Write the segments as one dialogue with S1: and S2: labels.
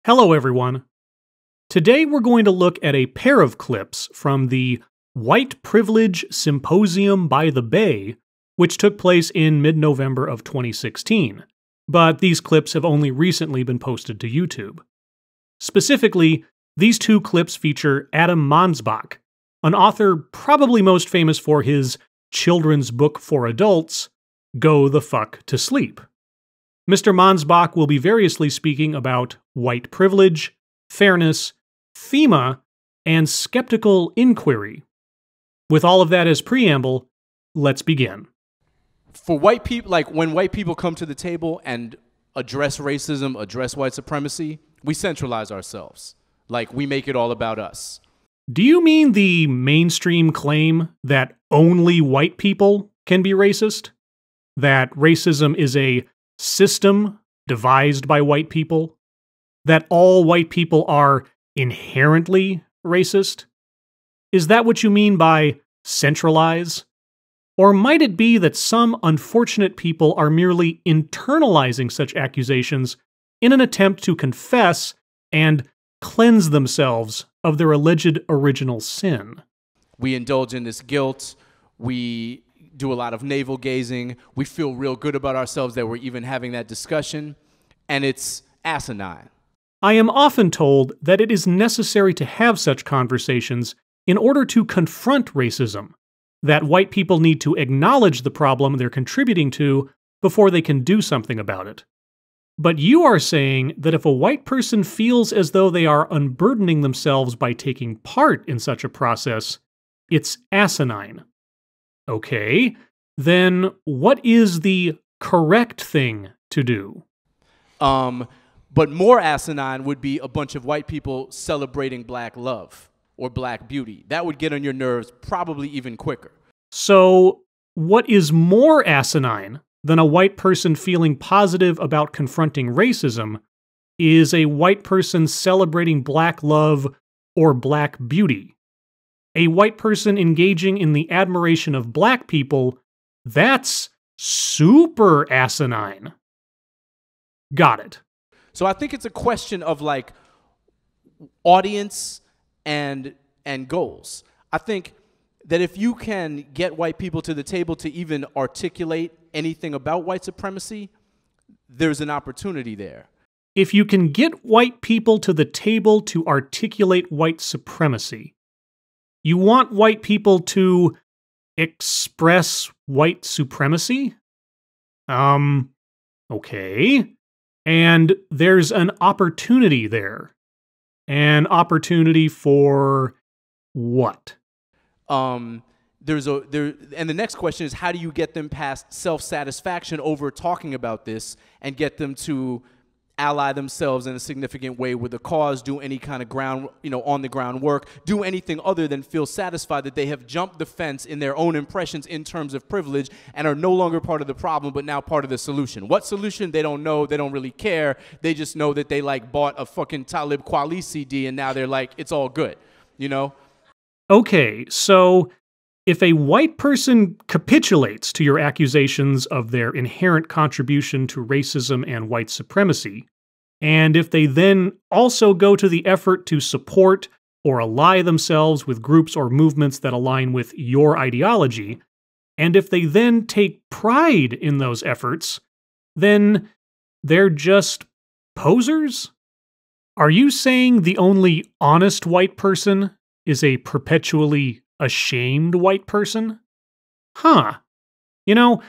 S1: Hello, everyone. Today we're going to look at a pair of clips from the White Privilege Symposium by the Bay, which took place in mid-November of 2016, but these clips have only recently been posted to YouTube. Specifically, these two clips feature Adam Mansbach, an author probably most famous for his children's book for adults, Go the Fuck to Sleep. Mr. Mansbach will be variously speaking about white privilege, fairness, FEMA, and skeptical inquiry. With all of that as preamble, let's begin.
S2: For white people, like when white people come to the table and address racism, address white supremacy, we centralize ourselves. Like we make it all about us.
S1: Do you mean the mainstream claim that only white people can be racist? That racism is a system devised by white people? That all white people are inherently racist? Is that what you mean by centralize? Or might it be that some unfortunate people are merely internalizing such accusations in an attempt to confess and cleanse themselves of their alleged original sin?
S2: We indulge in this guilt. We do a lot of navel gazing. We feel real good about ourselves that we're even having that discussion. And it's asinine.
S1: I am often told that it is necessary to have such conversations in order to confront racism, that white people need to acknowledge the problem they're contributing to before they can do something about it. But you are saying that if a white person feels as though they are unburdening themselves by taking part in such a process, it's asinine. Okay, then what is the correct thing to do?
S2: But more asinine would be a bunch of white people celebrating black love or black beauty. That would get on your nerves probably even quicker.
S1: So, what is more asinine than a white person feeling positive about confronting racism is a white person celebrating black love or black beauty. A white person engaging in the admiration of black people, that's super asinine. Got it.
S2: So I think it's a question of like audience and goals. I think that if you can get white people to the table to even articulate anything about white supremacy, there's an opportunity there.
S1: If you can get white people to the table to articulate white supremacy, you want white people to express white supremacy? Okay. And there's an opportunity there. An opportunity for what?
S2: And the next question is, how do you get them past self-satisfaction over talking about this and get them to ally themselves in a significant way with the cause, do any kind of on the ground work, do anything other than feel satisfied that they have jumped the fence in their own impressions in terms of privilege and are no longer part of the problem, but now part of the solution. What solution? They don't know. They don't really care. They just know that they like bought a fucking Talib Kweli CD and now they're like, it's all good, you know?
S1: Okay, so if a white person capitulates to your accusations of their inherent contribution to racism and white supremacy, and if they then also go to the effort to support or ally themselves with groups or movements that align with your ideology, and if they then take pride in those efforts, then they're just posers? Are you saying the only honest white person is a perpetually ashamed white person? Huh. You know,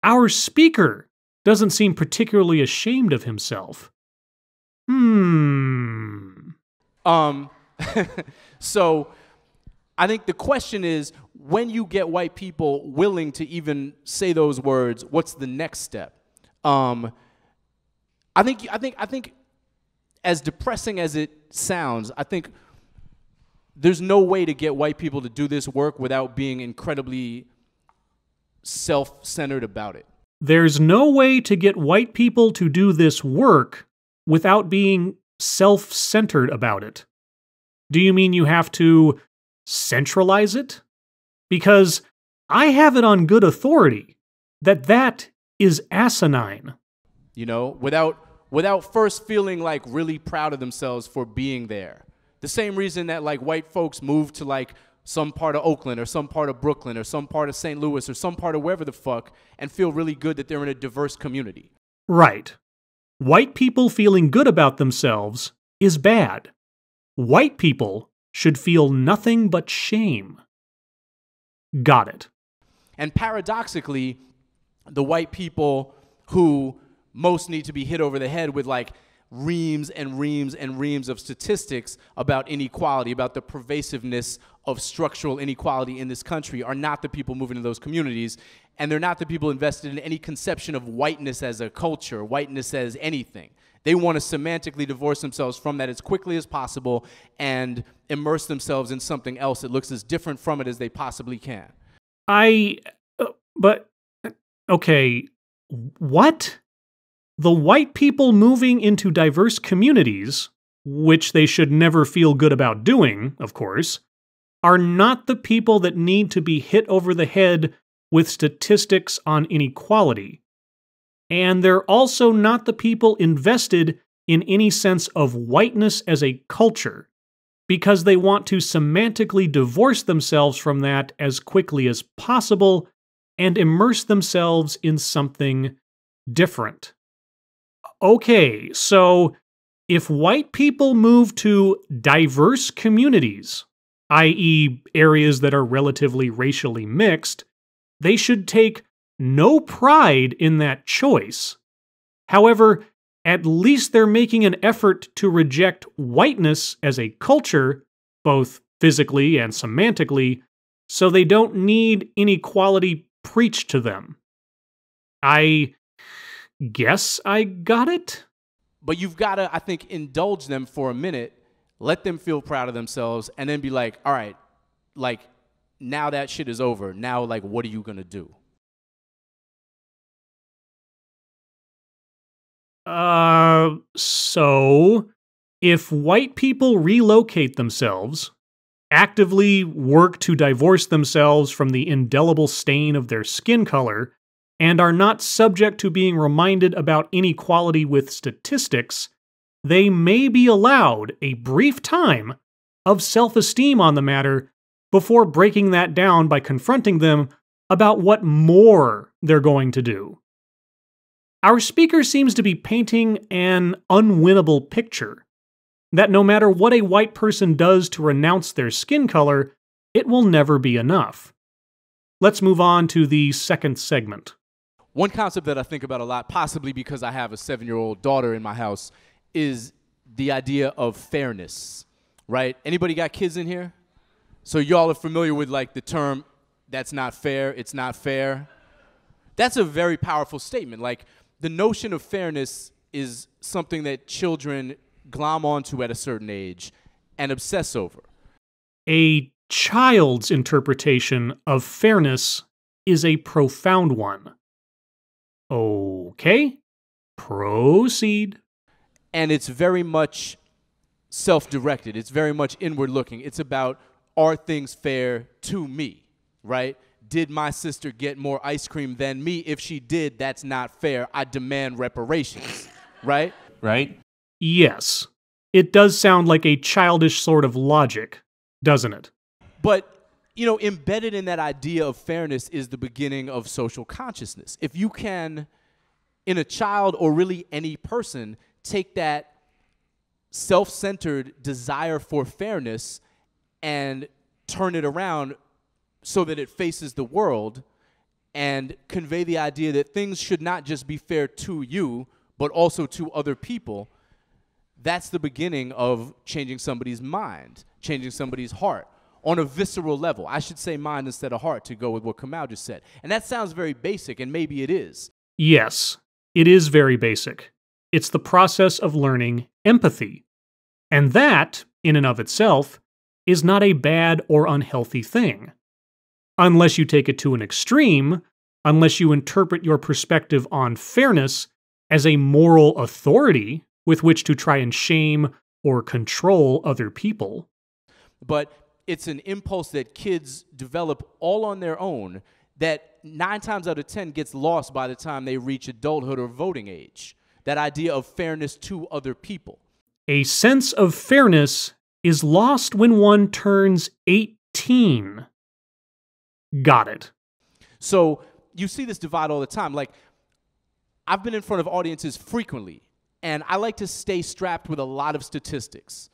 S1: our speaker doesn't seem particularly ashamed of himself.
S2: So I think the question is, when you get white people willing to even say those words, what's the next step? I think as depressing as it sounds, I think there's no way to get white people to do this work without being incredibly self-centered about it.
S1: There's no way to get white people to do this work without being self-centered about it. Do you mean you have to centralize it? Because I have it on good authority that that is asinine.
S2: You know, without without first feeling like really proud of themselves for being there. The same reason that like white folks move to like some part of Oakland or some part of Brooklyn or some part of St. Louis or some part of wherever the fuck and feel really good that they're in a diverse community.
S1: Right. White people feeling good about themselves is bad. White people should feel nothing but shame. Got it.
S2: And paradoxically, the white people who most need to be hit over the head with like reams and reams and reams of statistics about inequality, about the pervasiveness of structural inequality in this country are not the people moving to those communities, and they're not the people invested in any conception of whiteness as a culture, whiteness as anything. They want to semantically divorce themselves from that as quickly as possible and immerse themselves in something else that looks as different from it as they possibly can.
S1: Okay, what? The white people moving into diverse communities, which they should never feel good about doing, of course, are not the people that need to be hit over the head with statistics on inequality. And they're also not the people invested in any sense of whiteness as a culture, because they want to semantically divorce themselves from that as quickly as possible and immerse themselves in something different. Okay, so if white people move to diverse communities, i.e. areas that are relatively racially mixed, they should take no pride in that choice. However, at least they're making an effort to reject whiteness as a culture, both physically and semantically, so they don't need inequality preached to them. I guess I got it?
S2: But you've got to, I think, indulge them for a minute, let them feel proud of themselves, and then be like, all right, like, now that shit is over. Now, like, what are you going to do?
S1: So, if white people relocate themselves, actively work to divorce themselves from the indelible stain of their skin color, and are not subject to being reminded about inequality with statistics, they may be allowed a brief time of self-esteem on the matter before breaking that down by confronting them about what more they're going to do. Our speaker seems to be painting an unwinnable picture, that no matter what a white person does to renounce their skin color, it will never be enough. Let's move on to the second segment.
S2: One concept that I think about a lot, possibly because I have a 7-year-old daughter in my house, is the idea of fairness, right? Anybody got kids in here? So y'all are familiar with like the term, that's not fair, it's not fair. That's a very powerful statement. Like the notion of fairness is something that children glom onto at a certain age and obsess over.
S1: A child's interpretation of fairness is a profound one. Okay, proceed.
S2: And it's very much self-directed. It's very much inward-looking. It's about, are things fair to me, right? Did my sister get more ice cream than me? If she did, that's not fair. I demand reparations, right? Right?
S1: Yes. It does sound like a childish sort of logic, doesn't it?
S2: But, you know, embedded in that idea of fairness is the beginning of social consciousness. If you can, in a child or really any person, take that self-centered desire for fairness and turn it around so that it faces the world and convey the idea that things should not just be fair to you, but also to other people, that's the beginning of changing somebody's mind, changing somebody's heart on a visceral level. I should say mind instead of heart to go with what Kamau just said. And that sounds very basic, and maybe it is.
S1: Yes, it is very basic. It's the process of learning empathy. And that, in and of itself, is not a bad or unhealthy thing. Unless you take it to an extreme, unless you interpret your perspective on fairness as a moral authority with which to try and shame or control other people.
S2: But it's an impulse that kids develop all on their own that 9 times out of 10 gets lost by the time they reach adulthood or voting age. that idea of fairness to other people.
S1: A sense of fairness is lost when one turns 18. Got it.
S2: So you see this divide all the time. Like, I've been in front of audiences frequently, and I like to stay strapped with a lot of statistics,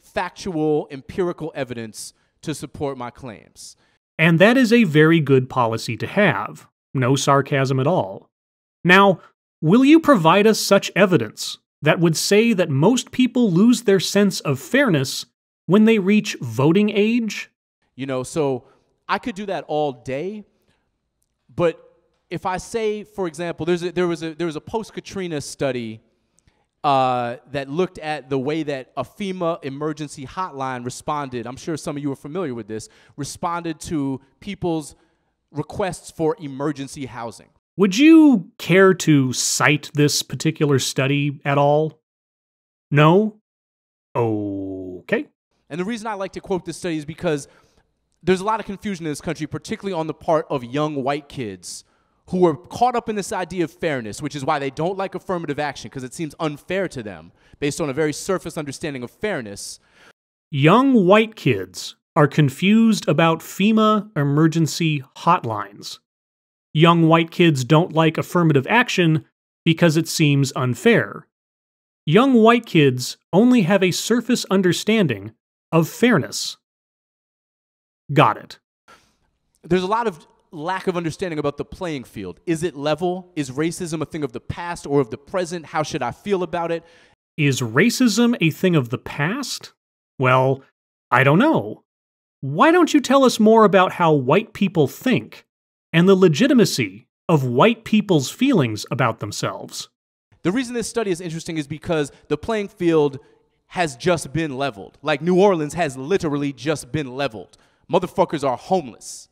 S2: factual, empirical evidence to support my claims.
S1: And that is a very good policy to have. No sarcasm at all. Now, will you provide us such evidence that would say that most people lose their sense of fairness when they reach voting age?
S2: So I could do that all day, but if I say, for example, there was a post-Katrina study that looked at the way that a FEMA emergency hotline responded. I'm sure some of you are familiar with this. Responded to people's requests for emergency housing.
S1: Would you care to cite this particular study at all? No? Okay.
S2: And the reason I like to quote this study is because there's a lot of confusion in this country, particularly on the part of young white kids who are caught up in this idea of fairness, which is why they don't like affirmative action, because it seems unfair to them based on a very surface understanding of fairness.
S1: Young white kids are confused about FEMA emergency hotlines. Young white kids don't like affirmative action because it seems unfair. Young white kids only have a surface understanding of fairness. Got it.
S2: There's a lot of lack of understanding about the playing field. Is it level? Is racism a thing of the past or of the present? How should I feel about it?
S1: Is racism a thing of the past? Well, I don't know. Why don't you tell us more about how white people think and the legitimacy of white people's feelings about themselves?
S2: The reason this study is interesting is because the playing field has just been leveled. Like, New Orleans has literally just been leveled. Motherfuckers are homeless.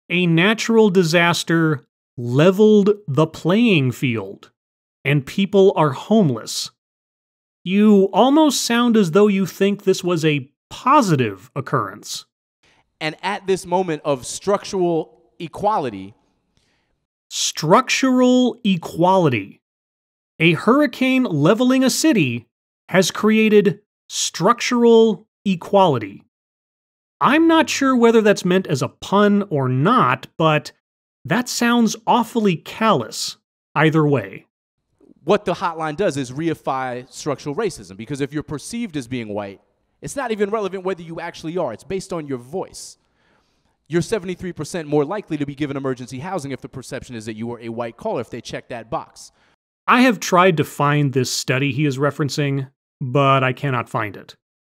S1: A natural disaster leveled the playing field, and people are homeless. You almost sound as though you think this was a positive occurrence.
S2: And at this moment of structural equality.
S1: Structural equality. A hurricane leveling a city has created structural equality. I'm not sure whether that's meant as a pun or not, but that sounds awfully callous either way.
S2: What the hotline does is reify structural racism, because if you're perceived as being white, it's not even relevant whether you actually are. It's based on your voice. You're 73% more likely to be given emergency housing if the perception is that you are a white caller, if they check that box.
S1: I have tried to find this study he is referencing, but I cannot find it.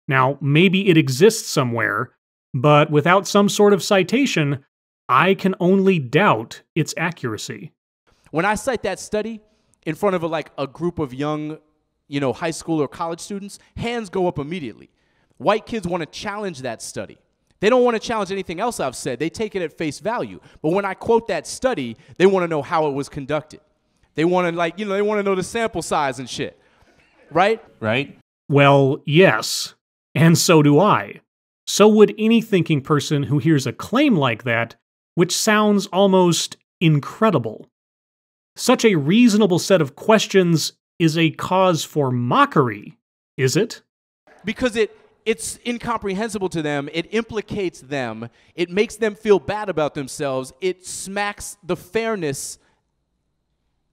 S1: Now, maybe it exists somewhere, but without some sort of citation, I can only doubt its accuracy.
S2: When I cite that study in front of a group of young, high school or college students, hands go up immediately. White kids want to challenge that study. They don't want to challenge anything else I've said. They take it at face value. But when I quote that study, they want to know how it was conducted. They want to they want to know the sample size and shit. Right?
S3: Right?
S1: Well, yes. And so do I. So would any thinking person who hears a claim like that, which sounds almost incredible. Such a reasonable set of questions is a cause for mockery, is it?
S2: Because it's incomprehensible to them. It implicates them. It makes them feel bad about themselves. It smacks the fairness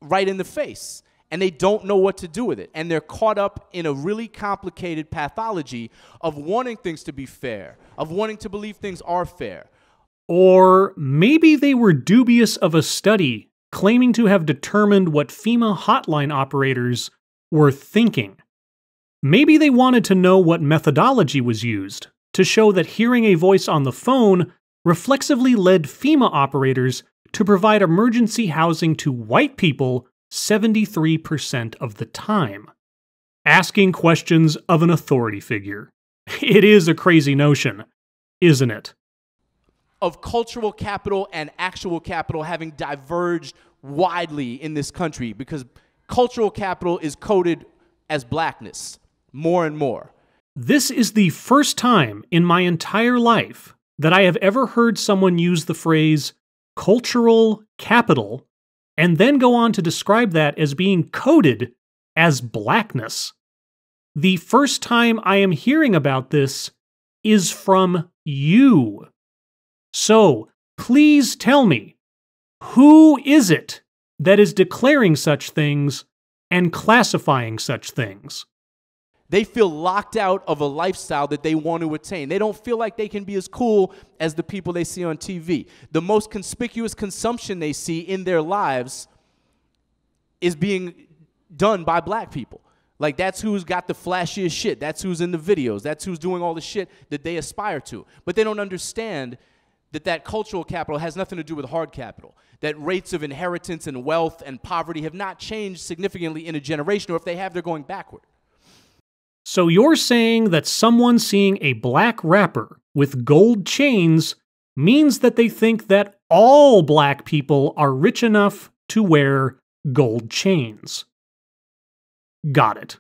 S2: right in the face. And they don't know what to do with it. And they're caught up in a really complicated pathology of wanting things to be fair, of wanting to believe things are fair.
S1: Or maybe they were dubious of a study claiming to have determined what FEMA hotline operators were thinking. Maybe they wanted to know what methodology was used to show that hearing a voice on the phone reflexively led FEMA operators to provide emergency housing to white people 73% of the time. Asking questions of an authority figure. It is a crazy notion, isn't it?
S2: Of cultural capital and actual capital having diverged widely in this country, because cultural capital is coded as blackness more and more.
S1: This is the first time in my entire life that I have ever heard someone use the phrase cultural capital and then go on to describe that as being coded as blackness. The first time I am hearing about this is from you. So, please tell me, who is it that is declaring such things and classifying such things?
S2: They feel locked out of a lifestyle that they want to attain. They don't feel like they can be as cool as the people they see on TV. The most conspicuous consumption they see in their lives is being done by black people. Like, that's who's got the flashiest shit. That's who's in the videos. That's who's doing all the shit that they aspire to. But they don't understand that cultural capital has nothing to do with hard capital. That rates of inheritance and wealth and poverty have not changed significantly in a generation, or if they have, they're going backward.
S1: So you're saying that someone seeing a black rapper with gold chains means that they think that all black people are rich enough to wear gold chains. Got it.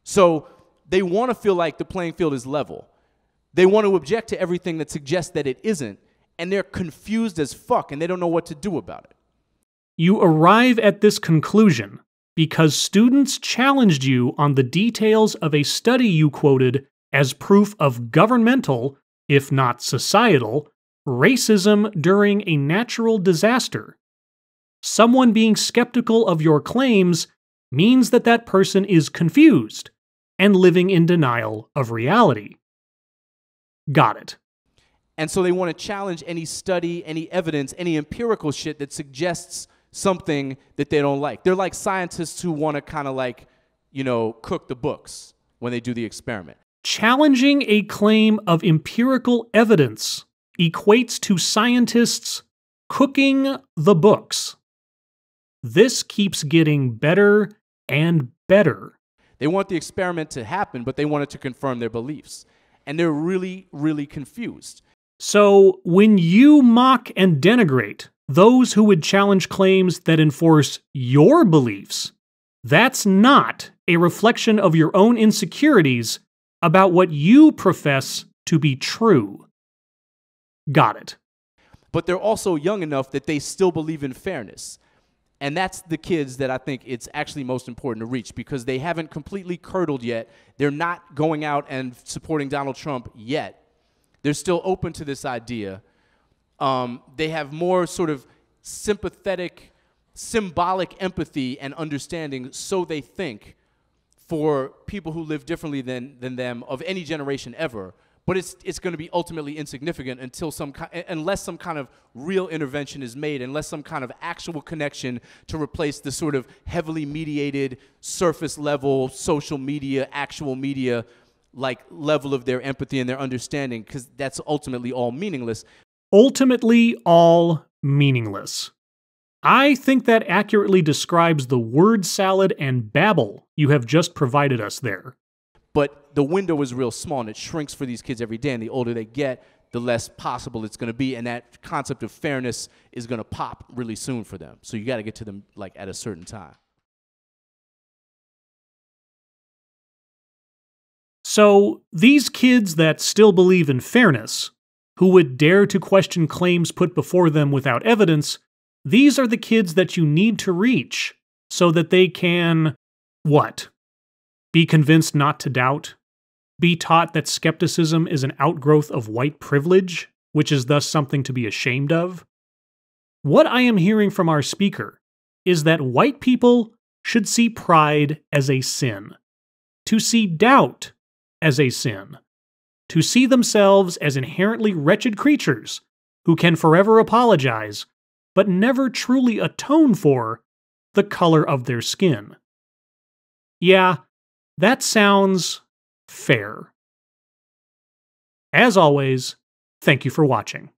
S2: So they want to feel like the playing field is level. They want to object to everything that suggests that it isn't, and they're confused as fuck, and they don't know what to do about it.
S1: You arrive at this conclusion because students challenged you on the details of a study you quoted as proof of governmental, if not societal, racism during a natural disaster. Someone being skeptical of your claims means that that person is confused and living in denial of reality. Got it.
S2: And so they want to challenge any study, any evidence, any empirical shit that suggests something that they don't like. They're like scientists who want to kind of like, cook the books when they do the experiment.
S1: Challenging a claim of empirical evidence equates to scientists cooking the books. This keeps getting better and better.
S2: They want the experiment to happen, but they want it to confirm their beliefs. And they're really, really confused.
S1: So when you mock and denigrate those who would challenge claims that enforce your beliefs, that's not a reflection of your own insecurities about what you profess to be true. Got it.
S2: But they're also young enough that they still believe in fairness. And that's the kids that I think it's actually most important to reach, because they haven't completely curdled yet. They're not going out and supporting Donald Trump yet. They're still open to this idea. They have more sort of sympathetic, symbolic empathy and understanding, so they think, for people who live differently than them of any generation ever. But it's going to be ultimately insignificant unless some kind of real intervention is made, unless some kind of actual connection to replace the sort of heavily mediated, surface level, social media, actual media, like level of their empathy and their understanding, because that's ultimately all meaningless.
S1: Ultimately all meaningless. I think that accurately describes the word salad and babble you have just provided us there.
S2: But the window is real small, and it shrinks for these kids every day, and the older they get, the less possible it's going to be, and that concept of fairness is going to pop really soon for them. So you got to get to them like at a certain time.
S1: So these kids that still believe in fairness, who would dare to question claims put before them without evidence, these are the kids that you need to reach so that they can, what? Be convinced not to doubt? Be taught that skepticism is an outgrowth of white privilege, which is thus something to be ashamed of? What I am hearing from our speaker is that white people should see pride as a sin, to see doubt as a sin, to see themselves as inherently wretched creatures who can forever apologize, but never truly atone for the color of their skin. Yeah, that sounds fair. As always, thank you for watching.